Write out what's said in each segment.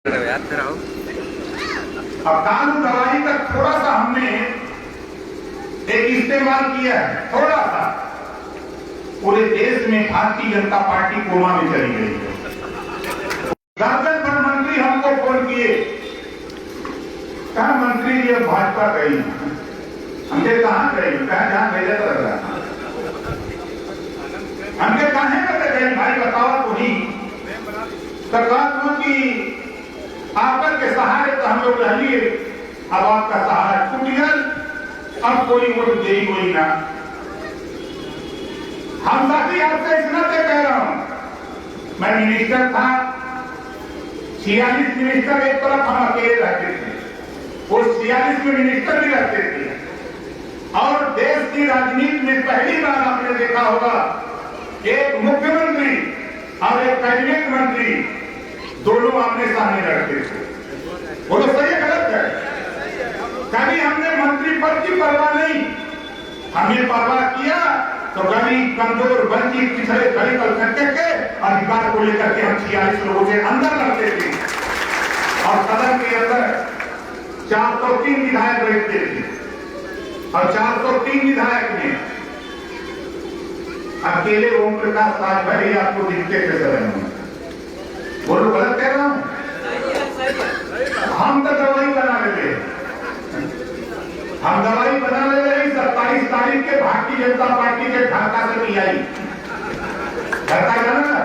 अब कानून दवाई का थोड़ा सा हमने एक इस्तेमाल किया है, थोड़ा सा। पूरे देश में भारतीय जनता पार्टी कोमा में चली गई है। झारखंड वन मंत्री हमको फोन किए, कहा मंत्री जी अब भाजपा गई। हमने कहा गई, कहा जहां भेजा तो लग रहा। हमने कहा गई भाई बताओ तुम सरकार की आपन के सहारे तो हम लोग रहिए, अब आपका सहारा टूट गया, अब कोई वोट दे कोई ना। हम साथी आपसे इतना से कह रहा हूं, मैं मिनिस्टर था, 46 मिनिस्टर एक तरफ हम अकेले रहते थे, वो 46 में मिनिस्टर भी रहते थे। और देश की राजनीति में पहली बार आपने देखा होगा एक मुख्यमंत्री और एक कैबिनेट मंत्री दोनों आमने सामने लड़ते थे। वो तो सही गलत है। कभी हमने मंत्री पद की परवाह नहीं, हमने परवाह किया तो गरीब कमजोर वंचित पिछड़े दलित अल्पसंख्यक के अधिकार को लेकर के हम 46 लोगों के अंदर लड़ते थे और सदन के अंदर 403 विधायक बैठते थे और 403 विधायक में अकेले ओम प्रकाश राजभर आपको दिखते थे सदन में। बोलो गलत कह रहा हूं? हम तो दवाई बना ले, हम दवाई बना ले रहे 27 तारीख के भारतीय जनता पार्टी के ढाका से भी आई। ढाका जाना ना?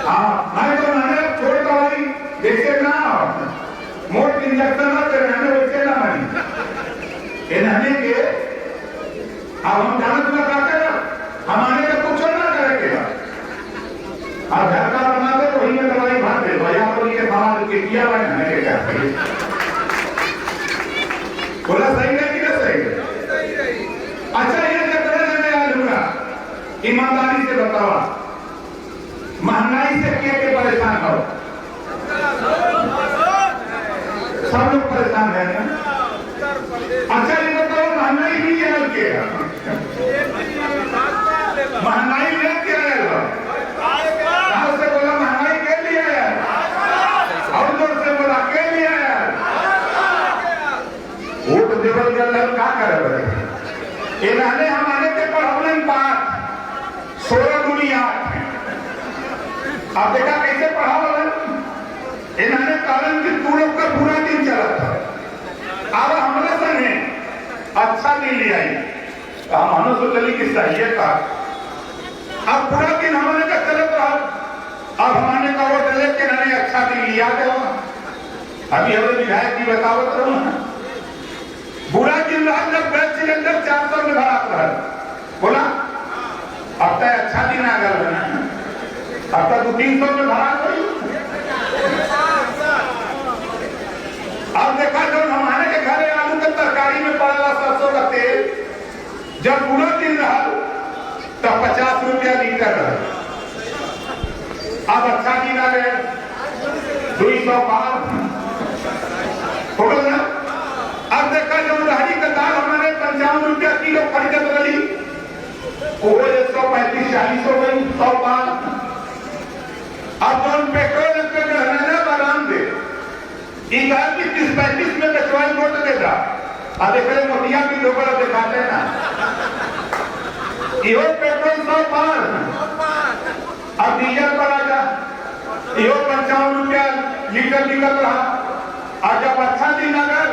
हाँ, मैं तो मैंने थोड़ी दवाई जैसे ना मोट इंजेक्शन ना दे रहे वैसे ना बनी इन्हें के। अब हम जानत में कहते ना हमारे को कुछ ना करेंगे और घर का बना दे वही में दवाई भर दे भैया तो ये सवाल के किया मैंने क्या बोला सही है कि नहीं सही है? अच्छा ये चक्कर में आज हुआ, ईमानदारी से बताओ महंगाई से क्या परेशान हो? सब लोग परेशान है ना? अच्छा ये बताओ महंगाई भी क्या किया? महंगाई में क्या है? से बोला महंगाई के लिए है और जोर से बोला के लिए है। वोट देवल क्या करे इन्होंने हमारे के पढ़ौलन पाठ 16 गुनी 8। अब देखा कैसे पढ़ावलन इन्होंने कारण कि तू लोग का पूरा दिन चला था। अब हमारे संगे अच्छा दिन ले आई तो हम सोचली कि सही है का। अब पूरा दिन हमारे का चलत रहा, अब हमने का वोट लेके नहीं अच्छा दिन लिया दे। अभी हमें विधायक की बतावत रहो बुरा दिन रहा जब गैस सिलेंडर 400 में भरा रहा बोला अब तक अच्छा दिन आ गया, अब तक 200-300 में भरा गई। अब देखा जब हमारे के घरे आलू के तरकारी में पड़ेगा 700 का तेल, जब पूरा दिन रहा तब 50 रुपया लीटर रहा। अब अच्छा दिन आ गया 200 पार हो गया। अब देखा जो राहरी का दाल हमारे 55 रुपया किलो खरीदत रही वो 135-40 हो गई 100 पार। अब जो पेट्रोल पे रहने आराम दे 30-35 में पेट्रोल वोट देगा। अब देख रहे मोतिया भी लोग दिखाते ना यो पेट्रोल 100 पार। अब डीजल पर आ जा यो 55 रुपया लीटर निकल रहा। और जब अच्छा दिन अगर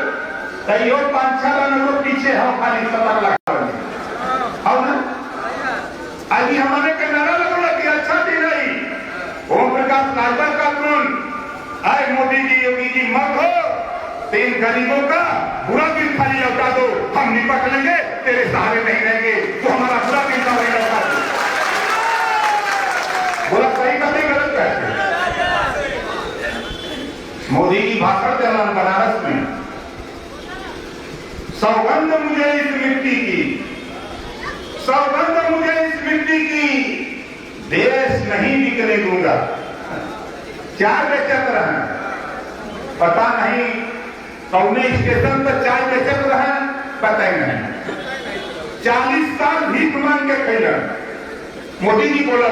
तो यो 5-6 लोग पीछे हो खाली 70 लाख और ना अभी हमारे के नारा लगा कि अच्छा दिन नहीं ओम प्रकाश राजभर का कानून आए मोदी जी योगी जी मत हो तो इन गरीबों का बुरा दिन खाली लौटा दो, हम निपट लेंगे, तेरे सहारे नहीं रहेंगे तो हमारा बुरा दिन का वही लौटा दो। बोला सही कभी गलत कहते। मोदी की भाषण चलान बनारस में सौगंध मुझे इस मिट्टी की, सौगंध मुझे इस मिट्टी की, देश नहीं बिकने दूंगा। चाय बेचत रहे पता नहीं कौने स्टेशन पर चाय बेचत रहे पता ही नहीं। 40 साल भीख मांग के खैलन। मोदी जी बोला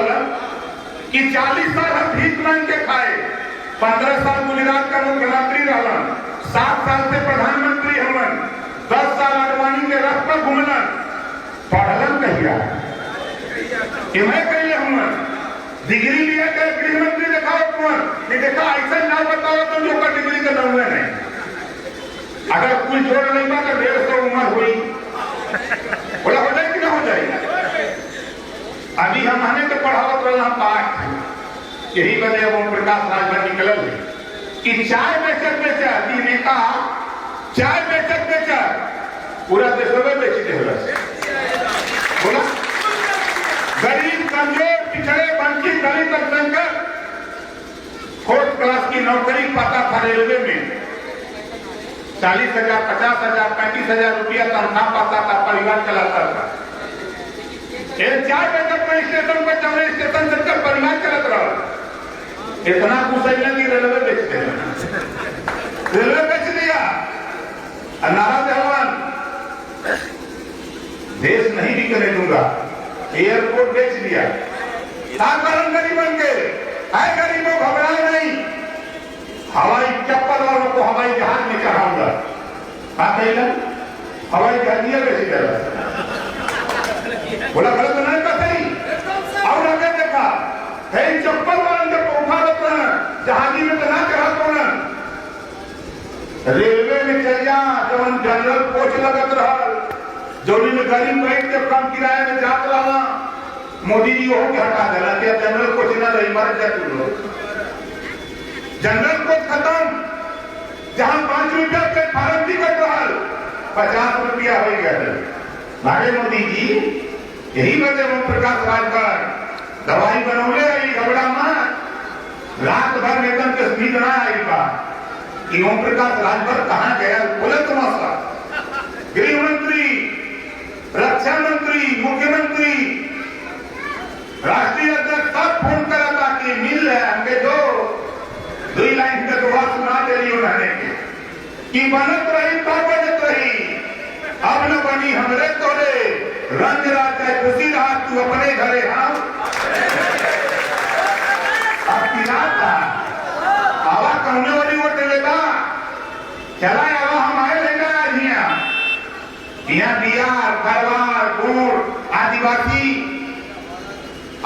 कि 40 साल हम भीख मांग के खाए, 15 साल गुजरात का मुख्यमंत्री रहलन, 7 साल से प्रधानमंत्री हमन, 10 साल आडवाणी के रथ पर घूमलन, पढ़लन कहिया मैं कहिए हमन डिग्री लिया के गृह मंत्री दिखाओ तुम नहीं देखा ऐसा ना बताओ तो जो का डिग्री का नाम नहीं, अगर कुल जोड़ नहीं बा तो 150 उम्र हुई बोला हो जाए कि ना हो जाए। अभी हम आने के पढ़ावत रहा पाठ यही वजह ओम प्रकाश राजभर निकल कि चाय बेचत बेचत नेता चाय बेचत बेचत पूरा देश में बेच दे बोला गरीब कमजोर पिछड़े वंचित दलित अल्पसंख्यक 4th क्लास की नौकरी पाता था रेलवे में 40,000 50,000 35,000 रुपया तनख्वाह पाता था, परिवार चलाता था। चाय बेचत में स्टेशन पर चले स्टेशन से तक परिवार चलत रहा, इतना कुछ कि रेलवे बेच दिया, रेलवे बेच दिया। नारा जवान देश नहीं बिकने दूंगा, एयरपोर्ट बेच दिया। कारण गरीबन के आए गरीबों घबराए नहीं, हवाई चप्पल वालों को हवाई जहाज में चढ़ाऊंगा, हवाई जहाजिया बेच दिया। बोला गलत नहीं का सही और आगे देखा है चप्पल वाले जब उठा लेते हैं जहाजी में तो ना चढ़ा तो रेलवे में चल जा जब जनरल कोच लगत रहा जोड़ी में गरीब बैठ के कम किराए में जात रहा मोदी जी हो के हटा देना क्या जनरल कोच ना रही मर जाती लोग जनरल कोच खत्म जहां 5 रुपया प्लेटफार्म टिकट रहा 50 रुपया हो गया। भागे मोदी जी यही वजह ओम प्रकाश राजभर दवाई बनौले रही घबरा मत रात भर वेतन के स्पीड ना आई बात कि ओम प्रकाश राजभर कहां गया बोले तुम्हारा गृह मंत्री रक्षा मंत्री मुख्यमंत्री राष्ट्रीय अध्यक्ष सब फोन करा था कि मिल रहे हमके दो लाइन का दुआ सुना दे रही उन्होंने कि बनत रही तो बजत रही अब न बनी हमरे तोरे रंग रात है खुशी रहा तू अपने घरे हम अब की रात था आवा कहने वाली वो टेलेगा चला आवा हमारे लेगा यहाँ बिहार खरवार गोड़ आदिवासी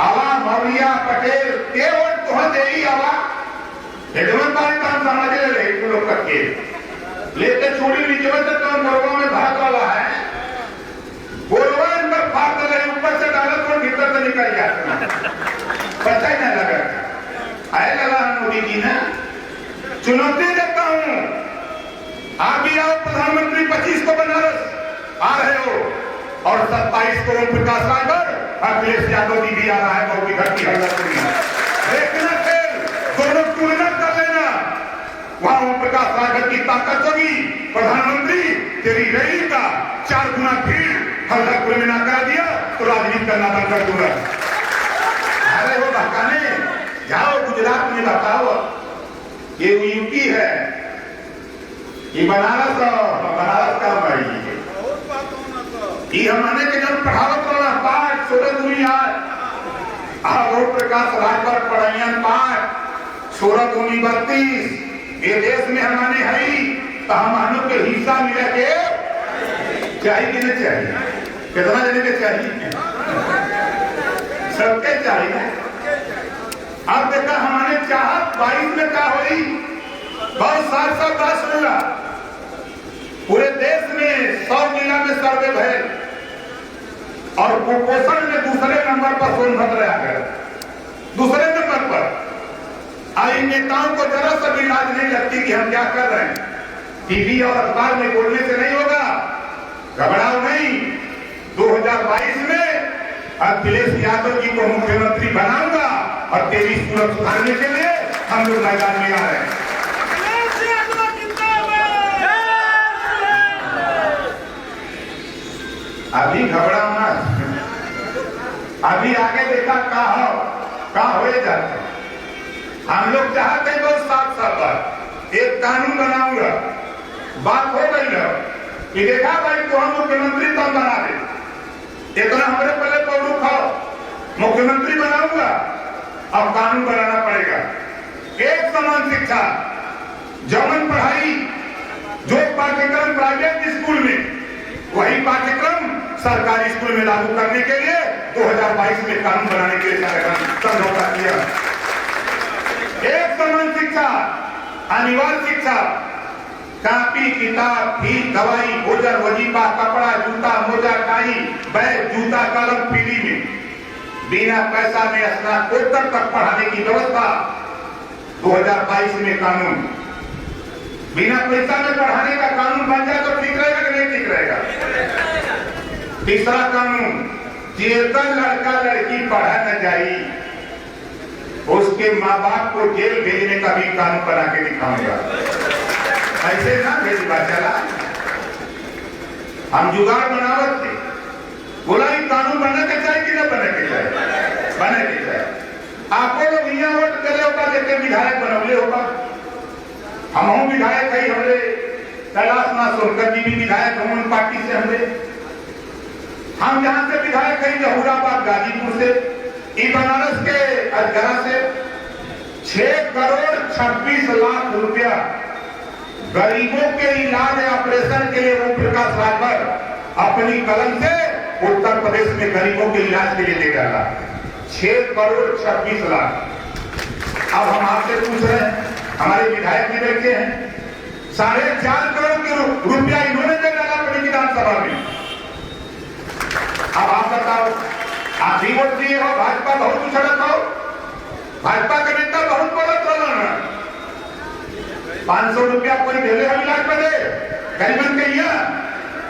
आवा मौर्या पटेल के वोट तो दे ही आवा हेडवन पारी काम समझ ले रहे तुम लोग करके लेते छोड़ी नीचे में तो मोरवा में भाग वाला है बोलवा इन पर फाड़ रहे ऊपर से डाला तो भीतर से निकल जाता पता ही नहीं लगा आए लगा मोदी जी ने चुनौती देता हूं आप भी आओ प्रधानमंत्री 25 को बनारस आ रहे हो और 27 को ओम प्रकाश राजभर अखिलेश यादव जी भी आ रहा है बहुत घर की हल्ला देखना फिर दोनों तुलना कर लेना वहां ओम प्रकाश राजभर की ताकत होगी प्रधानमंत्री तेरी रैली का 4 गुना भीड़ हल्ला में ना करा दिया तो राजनीति करना बंद कर दूंगा। अरे वो बहकाने जाओ गुजरात में बताओ ये यूपी है ये बनारस का भाई ये हमने के जब पढ़ावत वाला पाठ सोलह दुनिया ओम प्रकाश राजभर पढ़ाइयन पाठ 16 दूनी 32 ये देश में हमने है तो हम के हिस्सा मिला के चाहिए कि नहीं चाहिए कितना देने के चाहिए सबके चाहिए। अब देखा हमारे चाहत 22 में क्या हुई बहुत साथ बात सुना पूरे देश में 100 जिला में सर्वे भय और कुपोषण में दूसरे नंबर पर सोनभद्र आ गया दूसरे नंबर पर। आई नेताओं को जरा सा भी लाज नहीं लगती कि हम क्या कर रहे हैं टीवी और अखबार में बोलने से नहीं होगा घबराओ नहीं 2022 में अखिलेश यादव जी को मुख्यमंत्री बनाऊंगा और 23 सूरत सुधारने के लिए हम लोग मैदान में आ रहे हैं। अभी घबराओ मत अभी आगे देखा का हो जाते हम लोग चाहते हैं बहुत साफ एक कानून बनाऊंगा बात हो गई है कि देखा भाई तो हम मुख्यमंत्री तो हम बना दे इतना हमारे पहले पौड़ू खाओ मुख्यमंत्री बनाऊंगा अब कानून बनाना पड़ेगा। एक समान शिक्षा, जौन पढ़ाई जो पाठ्यक्रम प्राइवेट स्कूल में, वही पाठ्यक्रम सरकारी स्कूल में लागू करने के लिए 2022 में कानून बनाने के लिए समझौता किया। एक समान शिक्षा, अनिवार्य शिक्षा, कापी किताब फीस दवाई भोजन वजीफा कपड़ा जूता मोजा टाई बैग जूता कलम पीढ़ी में बिना पैसा में स्नातकोत्तर तक पढ़ाने की व्यवस्था 2022 में कानून। बिना पैसा में पढ़ाने का कानून बन जाए तो ठीक रहेगा कि नहीं ठीक रहेगा। तीसरा कानून, जेकर लड़का लड़की पढ़ा न जाए उसके माँ बाप को जेल भेजने का भी कानून बना के दिखाऊंगा। ऐसे ना भेजवा चला, हम जुगाड़ बनावत थे, बोला ये कानून बनने के चाहिए कि न बने के चाहिए, बने के चाहिए। आपको लोग यहाँ वोट करे होगा, जैसे विधायक बनौले होगा, हम विधायक है, हमने कैलाश नाथ सोनकर जी भी विधायक हम पार्टी से, हम जहां से विधायक है जहूराबाद गाजीपुर से, बनारस के अजगरा से 6 करोड़ 26 लाख रुपया गरीबों के इलाज ऑपरेशन के लिए ओम प्रकाश राजभर अपनी कलम से उत्तर प्रदेश में गरीबों के इलाज के लिए दे डाला 6 करोड़ 26 लाख। अब हम आपसे पूछ रहे हैं, हमारे विधायक जी बैठे हैं, 4.5 करोड़ के रुपया इन्होंने दे डाला अपनी विधानसभा में। अब आप बताओ, आप भी वोट दिए हो, भाजपा बहुत उछलत हो, भाजपा का नेता बहुत बोलत रहा ना, 500 रुपया कोई दे ले इलाज पे दे गरीबन के यहाँ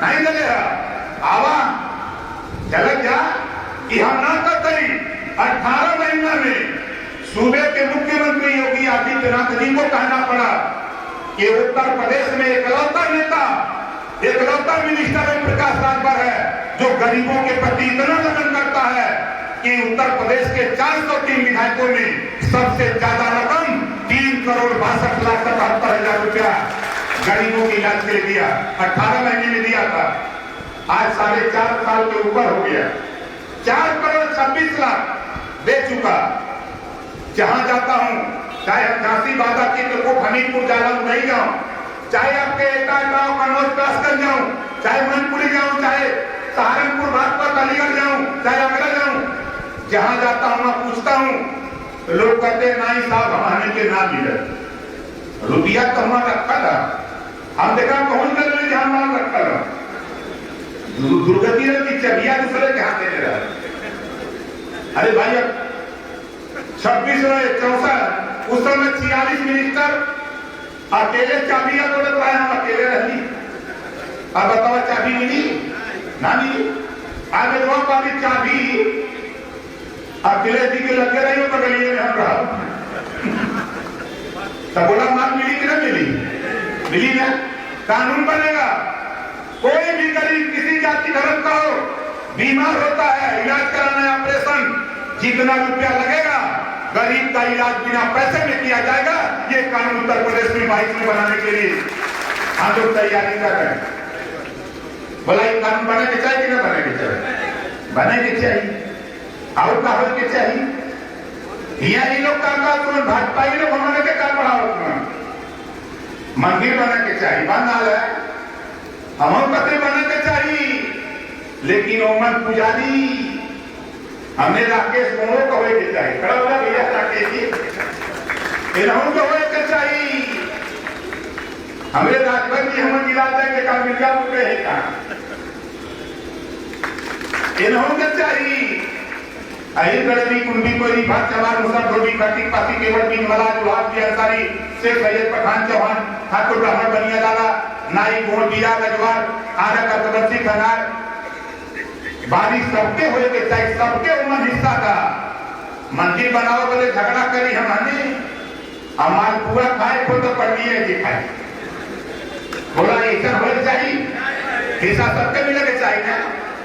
नहीं दे आवा चलत जा कि हम ना करते। 18 महीना में सूबे के मुख्यमंत्री योगी आदित्यनाथ जी को कहना पड़ा कि उत्तर प्रदेश में एकलौता नेता, एकलौता मिनिस्टर ओम प्रकाश राजभर है जो गरीबों के प्रति इतना लगन करता है कि उत्तर प्रदेश के 403 विधायकों में सबसे ज्यादा रकम 3 करोड़ 62 लाख 77 हजार रुपया गरीबों के इलाज के लिए दिया, 18 महीने में दिया था। आज 4.5 साल के ऊपर हो गया, 4 करोड़ 26 लाख दे चुका। जहां जाता हूं, चाहे हम झांसी बाधा चित्रकूट हमीरपुर जालम नहीं जाऊं, चाहे आपके एटा गांव कन्नौज क्रॉस कर जाऊं, चाहे मनपुरी जाऊं, चाहे सहारनपुर बागपत अलीगढ़ जाऊं, चाहे आगरा जाऊं, जहां जाता हूं मैं पूछता हूं, लोग कहते नहीं साहब हमारे के ना मिले रुपया तो हमारा रखा था, हम देखा पहुंच गए जहां माल रखा था, दुर्गति की चबिया दूसरे के हाथ दे रहा। अरे भाई 26 64 उस समय 46 मिनिस्टर अकेले चाबियां तोड़े पाए, हम अकेले रही। अब बताओ चाबी मिली ना मिली? आज लोगों का भी चाबी अखिलेश जी के लगे रही हो तो गलिए में हम रहा तो बोला माल मिली कि ना मिली? मिली ना। कानून बनेगा, कोई भी गरीब किसी जाति धर्म का हो, बीमार होता है, इलाज कराना है, ऑपरेशन, जितना रुपया लगेगा गरीब का इलाज बिना पैसे में किया जाएगा। ये कानून उत्तर प्रदेश में 22 में बनाने के लिए हम लोग तैयारी कर रहे हैं। बोला ये कानून बने के चाहिए कि ना बने के चाहिए? बने के चाहिए। और का हो के चाहिए यहाँ ये लोग का तुम्हें भाजपा ही लोग हमारे के क्या पढ़ाओ, तुम्हें मंदिर बने के चाहिए, बन है हम पते बने के चाहिए, लेकिन ओमन पुजारी हमें राकेश मोनो को होए के चाहिए, खड़ा बोला भैया राकेश जी इन्हों को होए के चाहिए, हमें राजभर जी हमें मिला देंगे का मिर्जापुर के है कहा इन्हों के चाहिए। अहिर गढ़वी कुंडी कोई भाग चमार मुसर धोबी खट्टी पाती केवल बिन मला जुहाब की अंसारी शेख सैयद पठान चौहान ठाकुर ब्राह्मण बनिया लाला नाई गोड़ बिया गजवार आरा का तबस्सी खनार बारिश सबके होए के चाहिए, सबके उमन हिस्सा का। मंदिर बनाओ बोले झगड़ा करी हमने, हमार पूरा खाए को तो पढ़िए कि खाए, बोला ऐसा होना चाहिए, हिस्सा सबके मिले के चाहिए ना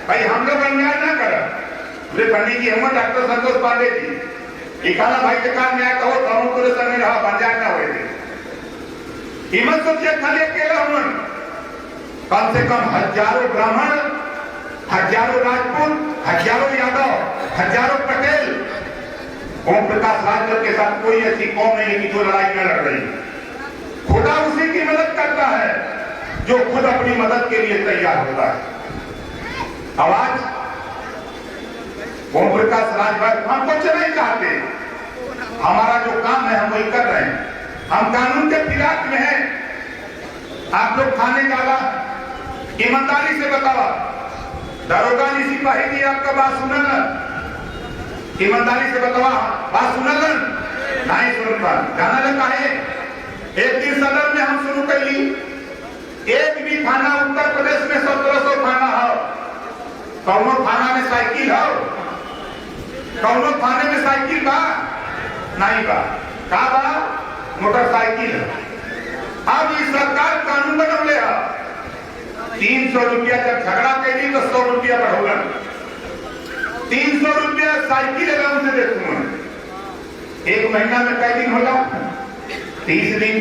भाई, हम लोग अन्याय ना करें। बोले पंडित जी हम डॉक्टर संतोष पांडे जी इकाना भाई के काम न्याय कहो तो हम पूरे समय रहा पंचायत ना हुए थे, हिम्मत सोचिए खाली अकेला हम, कम से कम हजारों ब्राह्मण, हजारों राजपूत, हजारों यादव, हजारों पटेल ओम प्रकाश राजभर के साथ कोई ऐसी कौम नहीं है कि जो लड़ाई न लड़ रही। खुदा उसी की मदद करता है जो खुद अपनी मदद के लिए तैयार होता है। आवाज ओम प्रकाश राजभर हम कुछ नहीं चाहते, हमारा जो काम है हम वही कर रहे हैं। हम कानून के फिराक में हैं। आप लोग थाने डाला, ईमानदारी से बतावा, दरोगा नहीं सिपाही की आपका बात सुनल, ईमानदारी से बतावा बात सुनल नहीं सुनता जाना लगा है। एक दिन सदन में हम शुरू कर ली, एक भी थाना उत्तर प्रदेश में 1700 थाना हो, कौनो थाना में साइकिल हो, कौनो थाने में साइकिल बा नहीं बा, का बा मोटरसाइकिल। अब इस सरकार कानून बनौले है 300 रुपया जब झगड़ा कैली तो 100 रुपया बढ़ोगा, 300 रुपया साइकिल अलाउंस से देखूंगा। एक महीना में कई दिन होला? 30 दिन।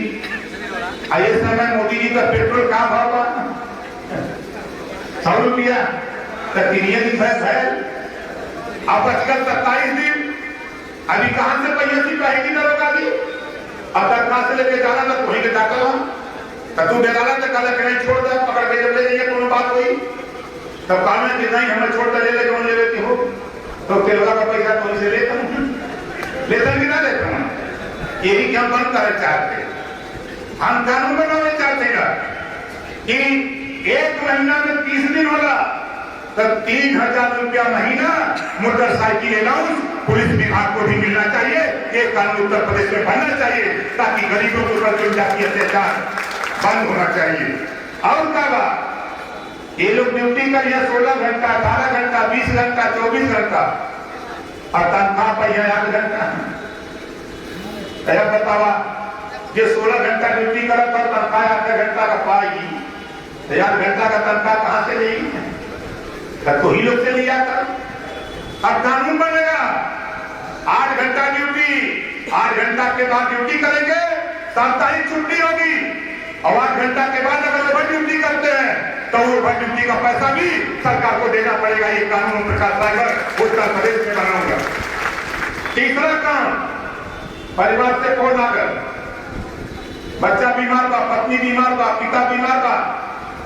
आइए समय मोदी जी का पेट्रोल कहाँ भाव बा? 100 रुपया तो 3 दिन है। अब बचकर 27 दिन। अभी कहां से पैसा सिपाही की दरोगा दी? अब दरखास्त से लेके जाना तो वहीं के दाखिल हो, तो तू बेगाला तो कल नहीं छोड़ दे, पकड़ के जब ले जाइए कोनो बात हुई तब काल में नहीं हमें छोड़ दे, ले कौन ले लेती हो तो तेलगा का पैसा तो से लेता हूं, लेता कि ना लेता हूं। यही क्या बंद करे चाहते, हम कानून बनाने चाहते हैं कि 1 महीना में 30 दिन होला तब 3000 रुपया महीना मोटरसाइकिल अलाउंस पुलिस विभाग को भी मिलना चाहिए। ये कानून उत्तर प्रदेश में बनना चाहिए ताकि गरीबों के ऊपर जनजातीय अत्याचार बंद होना चाहिए। और क्या बात, ये लोग ड्यूटी करिए 16 घंटा, 18 घंटा, 20 घंटा, 24 घंटा और तनख्वाह पाइए 8 घंटा। बतावा जो 16 घंटा ड्यूटी करा था तनख्वाह 8 घंटा का पाएगी, 8 घंटा का तनख्वाह कहां से लेगी? तो ही लोग से लिया था। अब कानून बनेगा 8 घंटा ड्यूटी, 8 घंटा के बाद ड्यूटी करेंगे, साप्ताहिक छुट्टी होगी और 8 घंटा के बाद अगर ओवर ड्यूटी करते हैं तो ओवर ड्यूटी का पैसा भी सरकार को देना पड़ेगा। ये कानून प्रकाश राजभर उत्तर प्रदेश में बनाऊंगा। तीसरा काम, परिवार से फोन आकर बच्चा बीमार बा, पत्नी बीमार बा, पिता बीमार बा,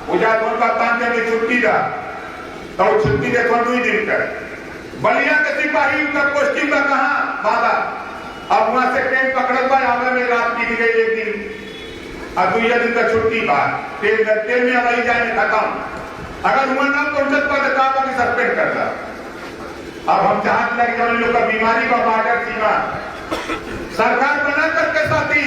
पूजा का तांते में छुट्टी दा तो छुट्टी देखो 2 दिन का। बलिया के सिपाही का पोस्टिंग का कहा बाबा, अब वहां से ट्रेन पकड़ पाए, आवे में रात बीत गई 1 दिन और 2 दिन का छुट्टी बाद ट्रेन में अब जाए खत्म। अगर वहां ना पहुंचत पर कहा कि सस्पेंड करता। अब हम चाहते हैं कि हम लोग का बीमारी का बॉर्डर सीमा सरकार बना करके साथी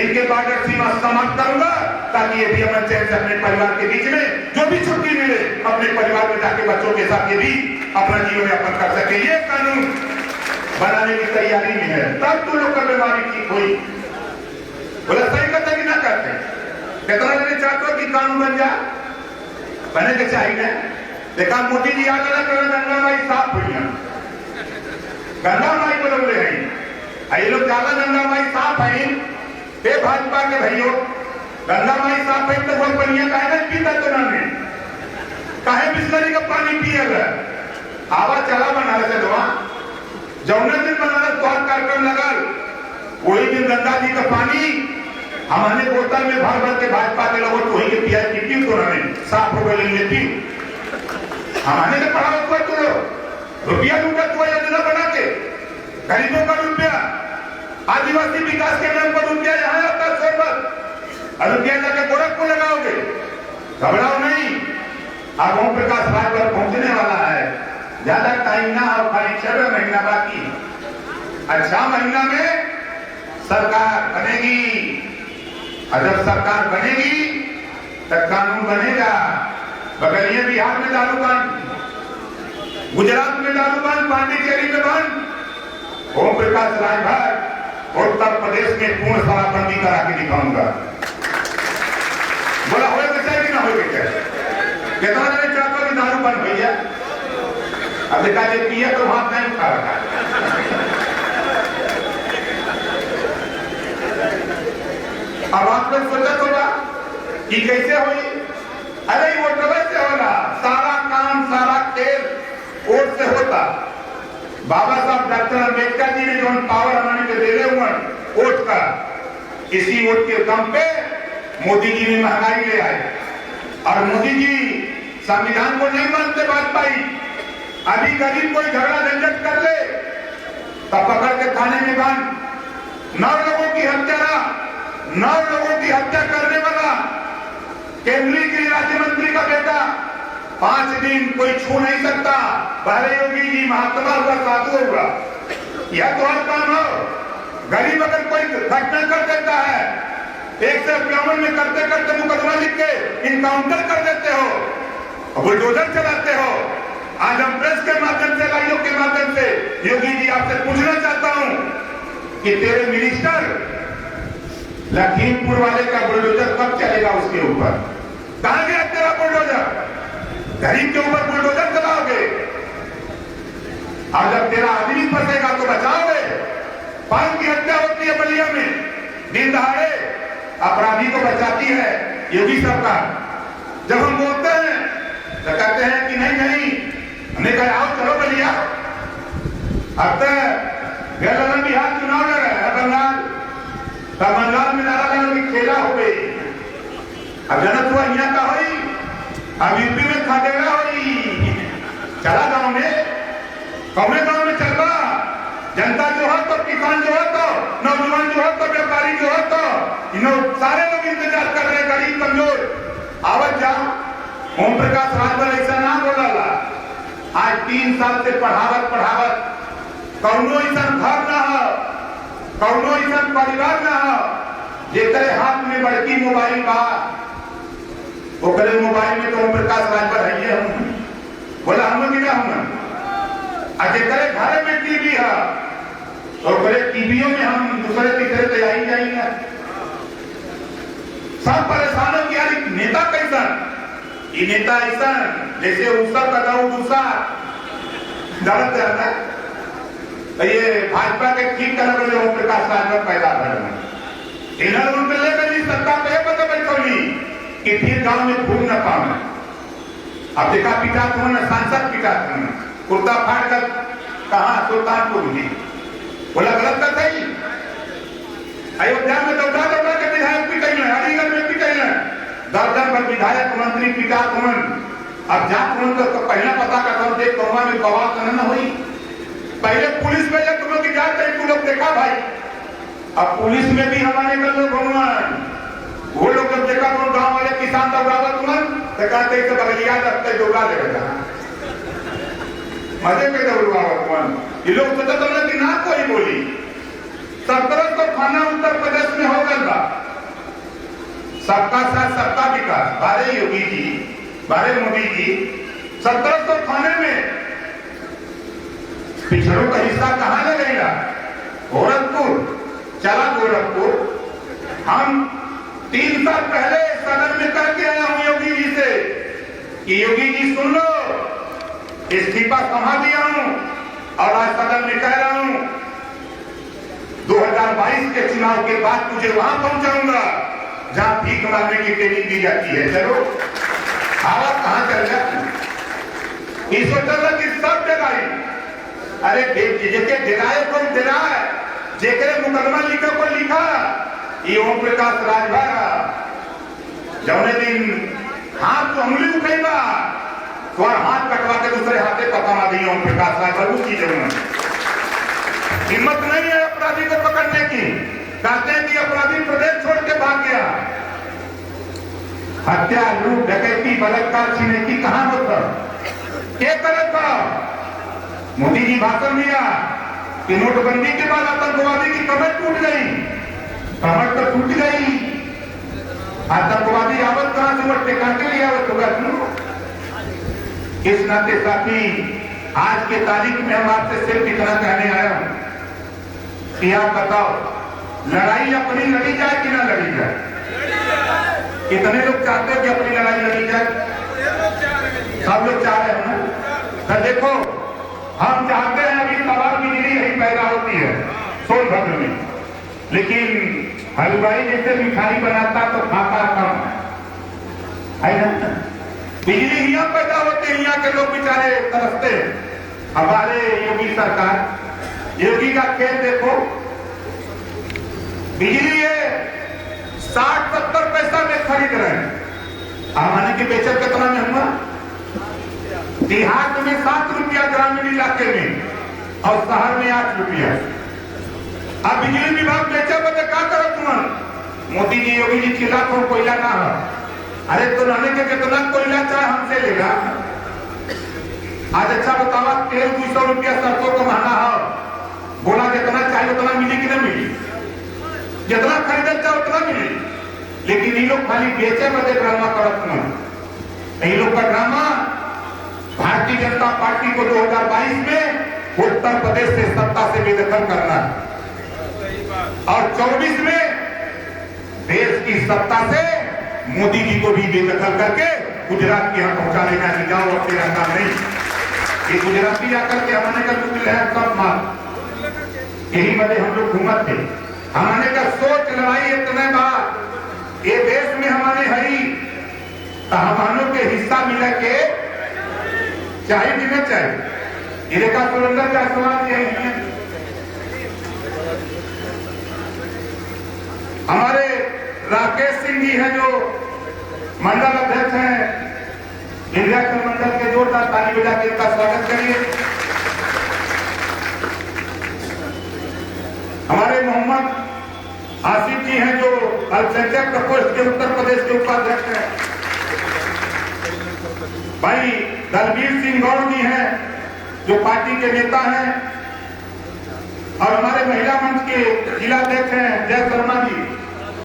इनके बॉर्डर सीमा समाप्त करूंगा ताकि ये भी अमन चैन से अपने परिवार के बीच में जो भी छुट्टी मिले अपने परिवार में जाके बच्चों के साथ ये भी अपना जीवन यापन कर सके। ये कानून बनाने की तैयारी में है, तब तो लोग का बीमारी ठीक हुई। बोला सही करते कि ना करते? कितना जने चाहते हो कि कानून बन जाए? बने के चाहिए। देखा मोदी जी याद रखना गंगा माई साफ हुई, गंगा माई को लोग ले हैं, ये लोग ज्यादा गंगा माई साफ है। भाजपा के भाइयों, गंगा माई साफ है तो वो पनिया काहे पीता तो ना काहे बिस्लरी का पानी पिएगा? आवा चला बनारस से दवा जौने दिन बनारस तो कार्यक्रम लगा वही दिन गंगा जी का पानी हमारे बोतल में भर भर के भाजपा के लोगों को वही के पिया पीती तो ना साफ हो गई लेती हमारे ने पढ़ा हुआ तो रुपया लूटा तो योजना बना के गरीबों का रुपया, आदिवासी विकास के नाम पर रुपया यहाँ आता है, रुपया जाके गोरखपुर लगाओगे, घबराओ नहीं। अब ओम प्रकाश राजभर पहुंचने वाला है, ज्यादा टाइम ना हो, खाली 6 महीना बाकी। 6 महीना में सरकार बनेगी और जब सरकार बनेगी तब कानून बनेगा। बगलिए बिहार में दारू बंद, गुजरात में दारू बंद, पांडिचेरी में बंद। ओम प्रकाश राजभर उत्तर प्रदेश में पूर्ण शराबबंदी करा के दिखाऊंगा। बोला हो कि ना हो कितना देर चाहता कि दारू बंद भैया? अब देखा जे पिया तो हाथ नहीं उठा रखा। अब आप लोग सोचा होगा कि कैसे हुई? अरे वो डबल से होला, सारा काम सारा खेल वोट से होता। बाबा साहब डॉक्टर अम्बेडकर जी ने जो पावर हमारे के दे हुए वोट का, इसी वोट के दम पे मोदी जी ने महंगाई ले आए। और मोदी जी संविधान को नहीं मानते वाजपेयी। अभी गरीब कोई झगड़ा झंझट कर ले तब पकड़ के थाने में बंद। 9 लोगों की हत्या, 9 लोगों की हत्या करने वाला केंद्रीय गृह राज्य मंत्री का बेटा 5 दिन कोई छू नहीं सकता। पहले योगी जी महात्मा हुआ, साधु हुआ, यह तो हर काम हो। गरीब अगर कोई घटना कर देता है 151 में करते करते मुकदमा लिख के इनकाउंटर कर देते हो, बुलडोजर चलाते हो। आज हम प्रेस के माध्यम से, लाइव के माध्यम से योगी जी आपसे पूछना चाहता हूं कि तेरे मिनिस्टर लखीमपुर वाले का बुलडोजर कब चलेगा उसके ऊपर? कहां गया तेरा बुलडोजर? गरीब के ऊपर बुलडोजर चलाओगे और जब तेरा आदमी फंसेगा तो बचाओगे। 5 की हत्या होती है बलिया में, दिन दहाड़े अपराधी को बचाती है योगी सरकार। जब हम बोलते हैं तो कहते हैं कि नहीं नहीं, हमने कहा आओ चलो बलिया। अब तक बिहार चुनाव लड़ रहा है बंगाल, तब बंगाल में नारा लगा की खेला हो गई। अब जनत हुआ यहाँ का हुई, अब यूपी में खदेड़ा हुई। चला गांव में, कौने गांव में चलवा जनता जो है तो, किसान जो है तो, नौजवान जो है तो, व्यापारी जो है तो, सारे लोग इंतजार कर रहे हैं। गरीब कमजोर आवत जाओ। ओम प्रकाश राजभर ऐसा ना बोला। आज 3 साल से पढ़ावत कौनो ऐसा घर ना हो, कौनो ऐसा परिवार ना हो जेकरे हाथ में बड़की मोबाइल बा। ओकरे मोबाइल में तो ओम प्रकाश राजभर है बोला हम गिरा हम। जेकरे घर में टीवी है ओकरे टीवियों में हम दूसरे तीसरे तो आई जाएंगे। सब परेशानों की यार नेता कैसा, ये नेता ऐसा जैसे उसका बताऊ दूसरा गलत जाता है। तो ये भाजपा के ठीक तरह बोले ओम प्रकाश राजभर पैदा कर इन्होंने उनके लेकर सत्ता पे पता बैठोगी कि फिर गांव में घूम न पाना। अब देखा पिता कौन, सांसद पिता कौन, कुर्ता फाड़ कर कहा सुल्तानपुर में बोला गलत का सही। अयोध्या में दौड़ा दौड़ा के विधायक पिटाई है, अलीगढ़ में पिटाई है, दर्जन पर विधायक मंत्री पिता कौन। अब जात कौन तो पहला पता का कर दे कौवा में बवाल करना हुई। पहले पुलिस में जब तुम लोग जाते तुम लोग देखा भाई। अब पुलिस में भी हमारे कर लोग वो लोग जब देखा तो गांव वाले किसान दौड़ावा तुमन तो कहते हैं बगलिया रखते दौड़ा देगा मजे में दौड़ावा तुमन। ये लोग सोचा तो कि ना कोई बोली। 1700 थाना उत्तर प्रदेश में हो गया। सबका साथ सबका विकास, बारे योगी जी, बारे मोदी जी। 1700 थाने में पिछड़ों का हिस्सा कहां लगेगा? गोरखपुर। चला गोरखपुर। हम 3 साल पहले सदन में कह के आया हूं योगी जी से कि योगी जी सुन लो, इस्तीफा समा दिया हूं और आज सदन में कह रहा हूं 2022 के चुनाव के बाद तुझे वहां पहुंचाऊंगा जहां भीख मांगने की ट्रेनिंग दी जाती है। चलो आवाज कहां चल जाती इसको चल कि सब डराई। अरे जेके डराए को डराए, जेकरे मुकदमा लिखा को लिखा ये ओम प्रकाश राजभर। जौने दिन हाथ तो उंगली उठेगा तो हाथ कटवा के दूसरे हाथे पकड़ा दी ओम प्रकाश राजभर। उसकी जरूरत हिम्मत नहीं है अपराधी को पकड़ने की। कहते हैं कि अपराधी प्रदेश छोड़ के भाग गया। हत्या, लूट, डकैती, बलात्कार, छिनैती कहां होता क्या करे था? मोदी जी भाषण दिया कि नोटबंदी के बाद आतंकवादी की कमर टूट गई। कमर तो टूट गई, आतंकवादी आवत कहां से वो टिकाने लिया वो तो। इस नाते साथी आज के तारीख में हम आपसे सिर्फ इतना कहने आया हूं कि आप बताओ लड़ाई अपनी लड़ी जाए कि ना लड़ी जाए? कितने लोग चाहते हैं कि अपनी लड़ाई लड़ी जाए? सब लोग चाह रहे हैं ना। तो देखो हम चाहते हैं अभी तबाह बिजली यही पैदा होती है सोनभद्र में, लेकिन हलवाई जैसे मिठाई बनाता तो खाता कम है ना। बिजली यहाँ पैदा होती है, यहाँ के लोग बेचारे तरसते हैं। हमारे योगी सरकार, योगी का खेल देखो, बिजली है 60-70 पैसा में खरीद रहे हैं। आमाने की बेचत कितना में हुआ? देहात में 7 रुपया, ग्रामीण इलाके में, और शहर में 8 रुपया। अब बिजली विभाग बेचे बदे क्या करो तुम? मोदी जी योगी जी खिला तो कोयला ना हो। अरे तो रहने के कितना कोयला चाहे हमसे लेगा। आज अच्छा बतावा, तेल 200 रुपया, सरसों का महंगा हो, बोला जितना चाहिए उतना मिली कि नहीं मिली? जितना खरीदे चाहे उतना मिली, लेकिन ये लोग खाली बेचे बदे ड्रामा करत नहीं। ये लोग का ड्रामा भारतीय जनता पार्टी को 2022 में उत्तर प्रदेश से सत्ता से बेदखल करना और 24 में देश की सत्ता से मोदी जी को भी बेदखल करके गुजरात के यहाँ पहुंचा लेना है। जाओ अब तेरा काम नहीं, ये गुजराती जाकर के हमने का कुछ है सब मार, यही बदे हम लोग घूमत थे। हमने का सोच लड़ाई इतने बार ये देश में हमारे हरी हमनों के हिस्सा मिले के चाहिए कि नहीं चाहिए? ये का सुरेंद्र का सवाल यही है। हमारे राकेश सिंह जी हैं जो मंडल अध्यक्ष हैं, विंध्याचल मंडल के, जोरदार ताली बजा के इनका स्वागत करिए। हमारे मोहम्मद आसिफ जी हैं जो अल्पसंख्यक प्रकोष्ठ के उत्तर प्रदेश के उपाध्यक्ष हैं। भाई दलबीर सिंह गौड़ जी हैं जो पार्टी के नेता हैं, और हमारे महिला मंच के जिला अध्यक्ष हैं जय शर्मा जी।